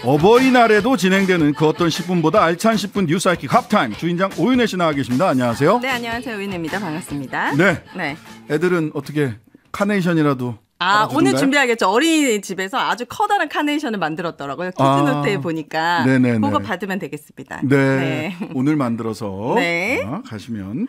어버이날에도 진행되는 그 어떤 10분보다 알찬 10분 뉴스 하이킥 합타임 주인장 오윤혜 씨 나와 계십니다. 안녕하세요. 네, 안녕하세요. 오윤혜입니다. 반갑습니다. 네. 네. 애들은 어떻게 카네이션이라도 오늘 준비하겠죠. 어린이집에서 아주 커다란 카네이션을 만들었더라고요. 키즈노트에 보니까 네네네. 그거 받으면 되겠습니다. 네. 오늘 만들어서 네. 가시면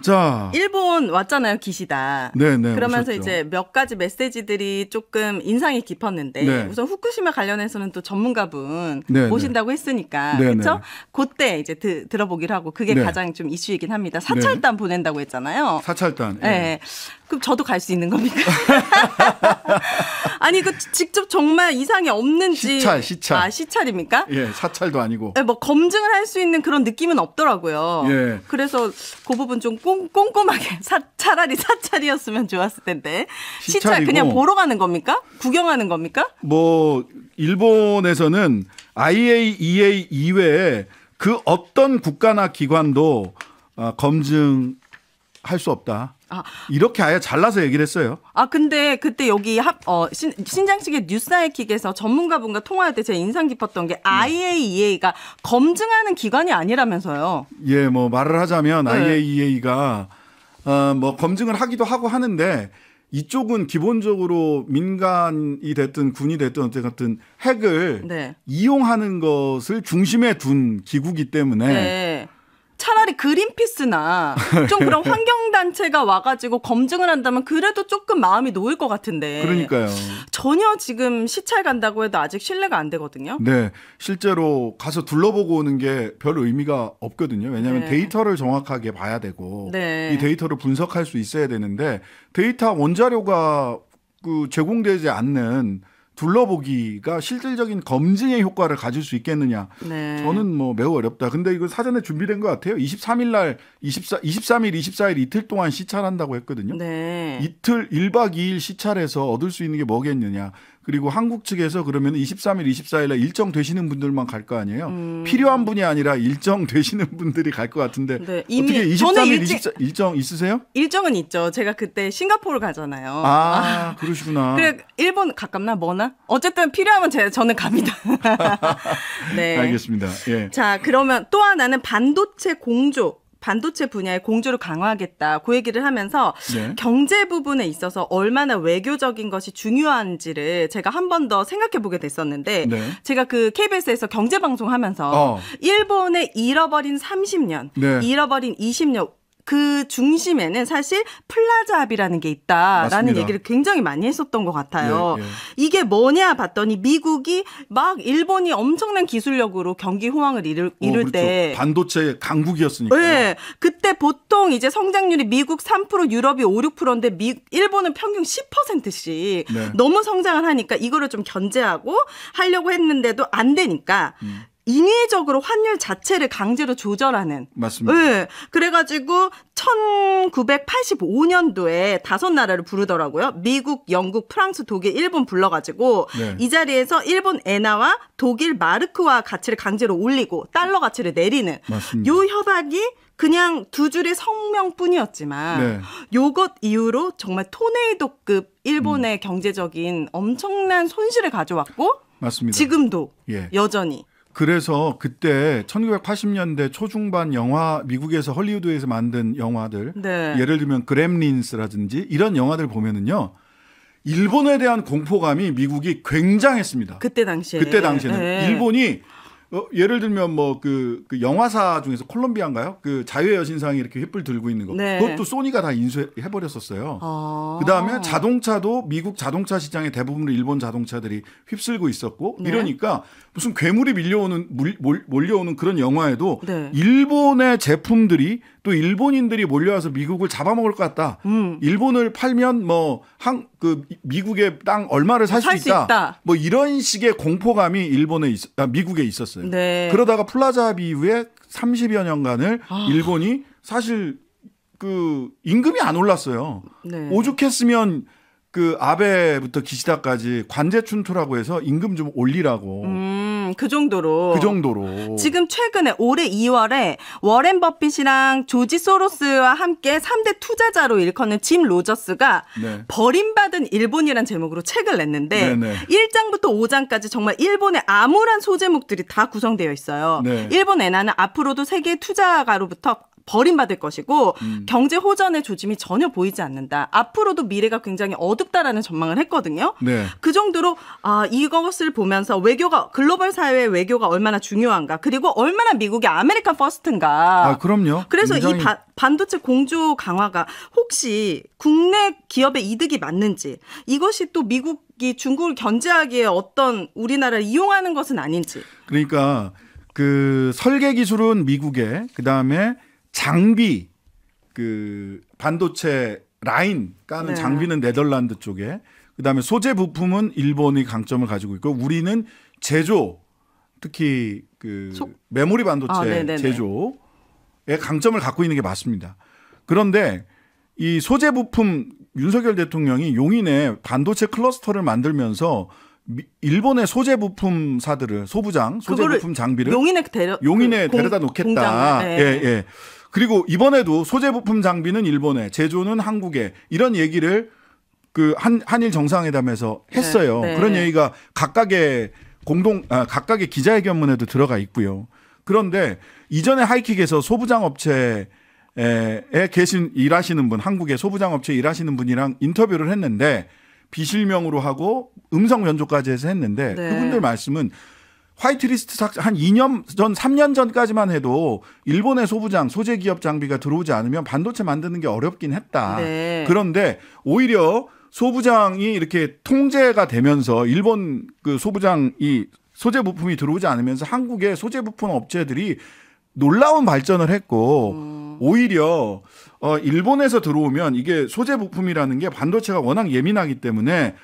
자, 일본 왔잖아요, 기시다. 네네. 그러면서 오셨죠. 이제 몇 가지 메시지들이 조금 인상이 깊었는데 네. 우선 후쿠시마 관련해서는 또 전문가분 네네. 모신다고 했으니까 네네. 그렇죠? 그때 이제 들어보기로 하고 그게 네. 가장 좀 이슈이긴 합니다. 사찰단 보낸다고 했잖아요. 사찰단. 네. 예. 그럼 저도 갈 수 있는 겁니까? 아니 그 직접 정말 이상이 없는지 시찰. 시찰입니까? 예, 사찰도 아니고. 네, 뭐 검증을 할 수 있는 그런 느낌은 없더라고요. 예. 그래서 그 부분 좀 꼼꼼하게 차라리 사찰이었으면 좋았을 텐데. 시찰 시찰이고. 그냥 보러 가는 겁니까? 구경하는 겁니까? 뭐 일본에서는 IAEA 이외에 그 어떤 국가나 기관도 검증할 수 없다. 이렇게 아예 잘라서 얘기를 했어요. 근데 그때 여기 신장식의 뉴스하이킥에서 전문가분과 통화할 때 제가 인상 깊었던 게 IAEA가 검증하는 기관이 아니라면서요. 예, 뭐 말을 하자면 네. IAEA가 뭐 검증을 하기도 하고 하는데 이쪽은 기본적으로 민간이 됐든 군이 됐든 어쨌든 핵을 네. 이용하는 것을 중심에 둔 기구기 때문에 네. 차라리 그린피스나 좀 그런 환경단체가 와가지고 검증을 한다면 그래도 조금 마음이 놓일 것 같은데. 그러니까요. 전혀 지금 시찰 간다고 해도 아직 신뢰가 안 되거든요. 네, 실제로 가서 둘러보고 오는 게 별 의미가 없거든요. 왜냐하면 네. 데이터를 정확하게 봐야 되고 네. 이 데이터를 분석할 수 있어야 되는데 데이터 원자료가 제공되지 않는 둘러보기가 실질적인 검증의 효과를 가질 수 있겠느냐. 네. 저는 뭐 매우 어렵다. 근데 이거 사전에 준비된 것 같아요. 23일 날 23일, 24일 이틀 동안 시찰한다고 했거든요. 네. 이틀 1박 2일 시찰해서 얻을 수 있는 게 뭐겠느냐. 그리고 한국 측에서 그러면 23일, 24일 날 일정 되시는 분들만 갈 거 아니에요. 필요한 분이 아니라 일정 되시는 분들이 갈 것 같은데 네, 이미 어떻게 23일, 저는 24일 일정 있으세요? 일정은 있죠. 제가 그때 싱가포르 가잖아요. 그러시구나. 그래 일본 가깝나 뭐나? 어쨌든 필요하면 저는 갑니다. 네. 알겠습니다. 예. 자, 그러면 또 하나는 반도체 분야의 공조를 강화하겠다. 그 얘기를 하면서 네. 경제 부분에 있어서 얼마나 외교적인 것이 중요한지를 제가 한 번 더 생각해 보게 됐었는데 네. 제가 그 KBS에서 경제 방송 하면서 일본의 잃어버린 30년, 네. 잃어버린 20년 그 중심에는 사실 플라자 합의라는 게 있다라는 맞습니다. 얘기를 굉장히 많이 했었던 것 같아요. 예, 예. 이게 뭐냐 봤더니 미국이 막 일본이 엄청난 기술력으로 경기 호황을 이룰 그렇죠. 때 반도체 강국이었으니까. 네, 그때 보통 이제 성장률이 미국 3%, 유럽이 5, 6%인데 일본은 평균 10%씩 네. 너무 성장을 하니까 이거를 좀 견제하고 하려고 했는데도 안 되니까 인위적으로 환율 자체를 강제로 조절하는. 맞습니다. 네, 그래가지고 1985년도에 5나라를 부르더라고요. 미국, 영국, 프랑스, 독일, 일본 불러가지고 네. 이 자리에서 일본 엔화와 독일 마르크화 가치를 강제로 올리고 달러 가치를 내리는 맞습니다. 요 협약이 그냥 두 줄의 성명뿐이었지만 네. 요것 이후로 정말 토네이도급 일본의 경제적인 엄청난 손실을 가져왔고 맞습니다. 지금도 예. 여전히 그래서 그때 1980년대 초중반 영화 미국에서 헐리우드에서 만든 영화들 네. 예를 들면 그렘린스라든지 이런 영화들 보면은요. 일본에 대한 공포감이 미국이 굉장했습니다. 그때 당시에. 그때 당시에는 네. 일본이 예를 들면 뭐 그 영화사 중에서 콜롬비아인가요? 그 자유의 여신상이 이렇게 횃불 들고 있는 거. 네. 그것도 소니가 다 인수해 버렸었어요. 아. 그다음에 자동차도 미국 자동차 시장의 대부분을 일본 자동차들이 휩쓸고 있었고 네. 이러니까 무슨 괴물이 몰려오는 그런 영화에도 네. 일본의 제품들이 또 일본인들이 몰려와서 미국을 잡아먹을 것 같다. 일본을 팔면 뭐 미국의 땅 얼마를 살 수 있다. 뭐 이런 식의 공포감이 미국에 있었어요. 네. 그러다가 플라자 합의 이후에 30여 년간을 일본이 사실 그 임금이 안 올랐어요. 네. 오죽했으면 그 아베부터 기시다까지 관제 춘투라고 해서 임금 좀 올리라고 그 정도로. 그 정도로. 지금 최근에 올해 2월에 워렌 버핏이랑 조지 소로스와 함께 3대 투자자로 일컫는 짐 로저스가 네. 버림받은 일본이란 제목으로 책을 냈는데 네네. 1장부터 5장까지 정말 일본의 암울한 소제목들이 다 구성되어 있어요. 네. 일본 엔화는 앞으로도 세계 투자가로부터 버림받을 것이고 경제 호전의 조짐이 전혀 보이지 않는다. 앞으로도 미래가 굉장히 어둡다라는 전망을 했거든요. 네. 그 정도로 이것을 보면서 외교가 글로벌 사회의 외교가 얼마나 중요한가. 그리고 얼마나 미국이 아메리카 퍼스트인가. 그럼요. 그래서 굉장히... 이 반도체 공조 강화가 혹시 국내 기업의 이득이 맞는지 이것이 또 미국이 중국을 견제하기에 어떤 우리나라를 이용하는 것은 아닌지. 그러니까 그 설계 기술은 미국에 그다음에 장비 그 반도체 라인 까는 네. 장비는 네덜란드 쪽에 그다음에 소재 부품은 일본이 강점을 가지고 있고 우리는 제조 특히 그 메모리 반도체 제조에 강점을 갖고 있는 게 맞습니다. 그런데 이 소재 부품 윤석열 대통령이 용인에 반도체 클러스터를 만들면서 일본의 소재 부품사들을 소부장 소재 부품 장비를 용인에 데려다 놓겠다. 네. 예. 그리고 이번에도 소재 부품 장비는 일본에, 제조는 한국에 이런 얘기를 그 한일 정상회담에서 했어요. 네. 그런 얘기가 각각의 기자회견문에도 들어가 있고요. 그런데 이전에 하이킥에서 소부장 업체에 일하시는 분, 한국의 소부장 업체에 일하시는 분이랑 인터뷰를 했는데 비실명으로 하고 음성 면조까지 해서 했는데 네. 그분들 말씀은 화이트리스트 한 2년 전, 3년 전까지만 해도 일본의 소부장, 소재 기업 장비가 들어오지 않으면 반도체 만드는 게 어렵긴 했다. 네. 그런데 오히려 소부장이 이렇게 통제가 되면서 일본 그 소부장이 소재 부품이 들어오지 않으면서 한국의 소재 부품 업체들이 놀라운 발전을 했고 오히려 일본에서 들어오면 이게 소재 부품이라는 게 반도체가 워낙 예민하기 때문에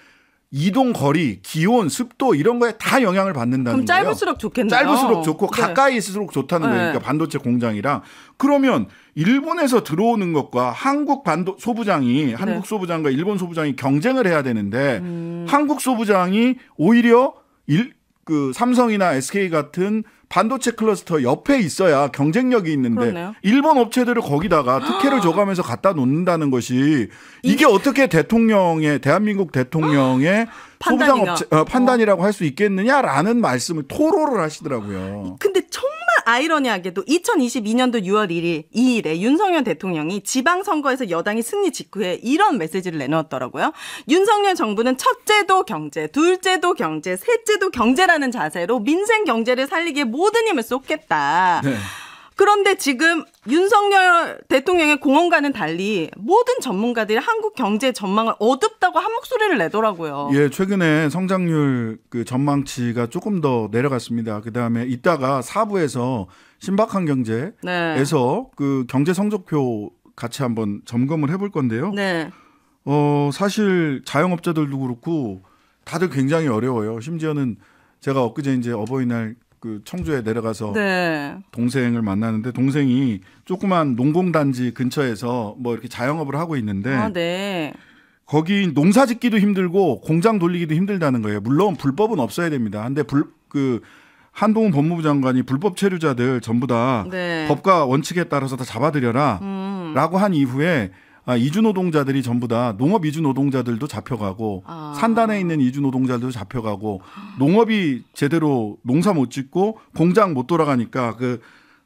이동 거리, 기온, 습도 이런 거에 다 영향을 받는다는 거예요. 그럼 짧을수록 좋겠네요. 짧을수록 좋고 네. 가까이 있을수록 좋다는 거예요. 그러니까 반도체 공장이랑. 그러면 일본에서 들어오는 것과 한국 소부장이 한국 소부장과 일본 소부장이 경쟁을 해야 되는데 한국 소부장이 오히려 그 삼성이나 SK 같은 반도체 클러스터 옆에 있어야 경쟁력이 있는데 그렇네요. 일본 업체들을 거기다가 특혜를 줘가면서 갖다 놓는다는 것이 이게 어떻게 대한민국 대통령의 소부장 업체 판단이라고 할 수 있겠느냐라는 말씀을 토로를 하시더라고요. 근데 정말 아이러니하게도 2022년도 6월 2일에 윤석열 대통령이 지방선거에서 여당이 승리 직후에 이런 메시지를 내놓았더라고요. 윤석열 정부는 첫째도 경제, 둘째도 경제, 셋째도 경제라는 자세로 민생 경제를 살리기에 모든 힘을 쏟겠다. 네. 그런데 지금 윤석열 대통령의 공언과는 달리 모든 전문가들이 한국 경제 전망을 어둡다고 한 목소리를 내더라고요. 예, 최근에 성장률 그 전망치가 조금 더 내려갔습니다. 그다음에 이따가 4부에서 신박한 경제에서 네. 그 경제 성적표 같이 한번 점검을 해볼 건데요. 네. 사실 자영업자들도 그렇고 다들 굉장히 어려워요. 심지어는 제가 엊그제 이제 어버이날 그 청주에 내려가서 네. 동생을 만나는데 동생이 조그만 농공단지 근처에서 뭐 이렇게 자영업을 하고 있는데 네. 거기 농사 짓기도 힘들고 공장 돌리기도 힘들다는 거예요. 물론 불법은 없어야 됩니다. 근데 한동훈 법무부 장관이 불법 체류자들 전부 다 네. 법과 원칙에 따라서 다 잡아들여라 라고 한 이후에 이주 노동자들이 전부 다 농업 이주 노동자들도 잡혀가고 산단에 있는 이주 노동자들도 잡혀가고 농업이 제대로 농사 못 짓고 공장 못 돌아가니까 그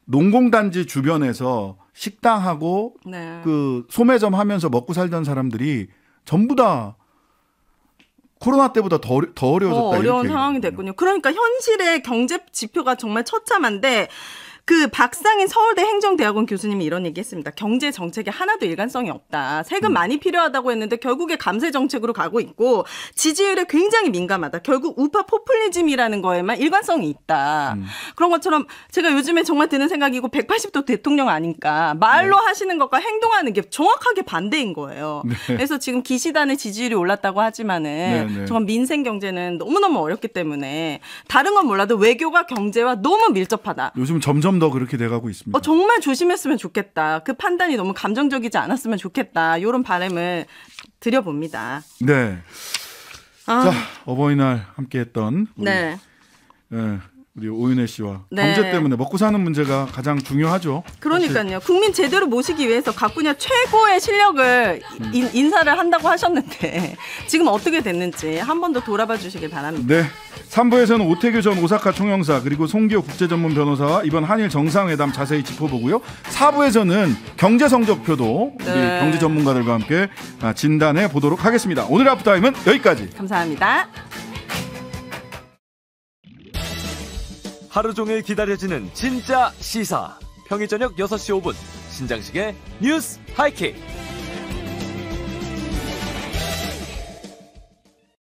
농공단지 주변에서 식당하고 네. 그 소매점 하면서 먹고 살던 사람들이 전부 다 코로나 때보다 더 어려워졌다. 어려운 상황이 됐군요. 그러니까 현실의 경제 지표가 정말 처참한데 그 박상인 서울대 행정대학원 교수님이 이런 얘기했습니다. 경제 정책에 하나도 일관성이 없다. 세금 많이 필요하다고 했는데 결국에 감세 정책으로 가고 있고 지지율에 굉장히 민감하다. 결국 우파 포퓰리즘이라는 거에만 일관성이 있다. 그런 것처럼 제가 요즘에 정말 드는 생각이고 180도 대통령 아닌가. 말로 네. 하시는 것과 행동하는 게 정확하게 반대인 거예요. 네. 그래서 지금 기시단의 지지율이 올랐다고 하지만은 네. 정말 민생 경제는 너무너무 어렵기 때문에 다른 건 몰라도 외교가 경제와 너무 밀접하다. 요즘 점점 더 그렇게 돼가고 있습니다. 정말 조심했으면 좋겠다. 그 판단이 너무 감정적이지 않았으면 좋겠다. 이런 바람을 드려봅니다. 네. 자, 어버이날 함께했던 네. 우리 오윤혜 씨와 네. 경제 때문에 먹고 사는 문제가 가장 중요하죠. 그러니까요. 사실. 국민 제대로 모시기 위해서 각 분야 최고의 실력을 인사를 한다고 하셨는데 지금 어떻게 됐는지 한 번 더 돌아봐 주시길 바랍니다. 네. 3부에서는 오태규 전 오사카 총영사 그리고 송기호 국제전문 변호사와 이번 한일 정상회담 자세히 짚어보고요. 4부에서는 경제 성적표도 우리 네. 경제 전문가들과 함께 진단해 보도록 하겠습니다. 오늘 아프타임은 여기까지. 감사합니다. 하루 종일 기다려지는 진짜 시사. 평일 저녁 6시 5분 신장식의 뉴스 하이킥.